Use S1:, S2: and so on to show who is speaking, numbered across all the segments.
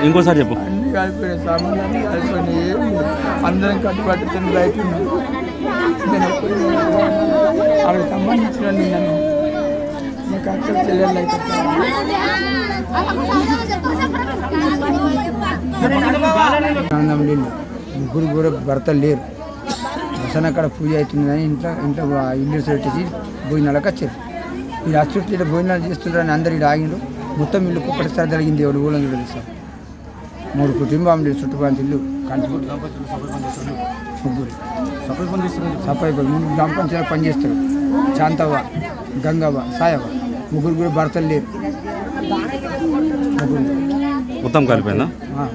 S1: ఇంకోసారి చెప్పు.
S2: అన్ని కలిపిన సామాన్లు కలిపినాయి, అందరం కట్టుబట్టి బయట వాళ్ళకి సంబంధించిన నన్ను నీకు అక్కడ చెల్లెళ్ళు అయితే ఆనందం లేదు. ముగ్గురు కూడా భర్తలు లేరు. వసన అక్కడ పూజ అవుతుందని ఇంట్లో ఇల్లు పెట్టేసి భోజనాలకు వచ్చారు. ఈ అచ్చుట్లు ఇట్లా భోజనాలు చేస్తుంటారని అందరు ఇక్కడ ఆగినారు. మొత్తం ఇల్లు ఒక్కటిసారి జరిగింది. ఎవరు ఊళ్ళో చూడలేదు సార్. 3 కుటుంబాలు చుట్టుపక్కల ఇల్లు ముగ్గురు సపరేట్ గ్రామ పంచాయతీ పనిచేస్తారు. శాంతవ్వ, గంగవ్వ, సాయవ్వ ముగ్గురు కూడా భర్తలు లేరు.
S1: మొత్తం కలిపోయిందా?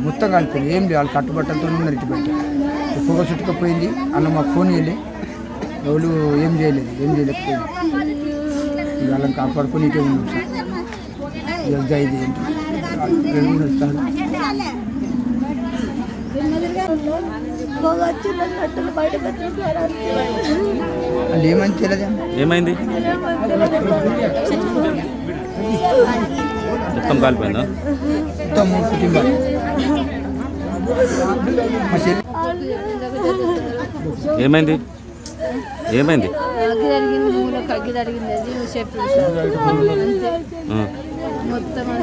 S2: మొత్తం కలిపోయింది. ఏం లేదు, వాళ్ళు కట్టుబట్టలతో ఉన్నారు. ఇటు బయట పొగ చుట్టుకుపోయింది. అన్న మాకు ఫోన్ చేయలేదు. ఎవరు ఏం చేయలేకపోయింది. వాళ్ళని కాపాడుకొని ఇటే ఉన్నాం సార్. ఇది ఏంటి వాళ్ళు ఏమని తెలియదు.
S1: ఏమైంది? మొత్తం కాలిపోయిందా?
S2: మొత్తం 3 కుటుంబాలు.
S1: ఏమైంది? ఏమైంది?
S3: మొత్తం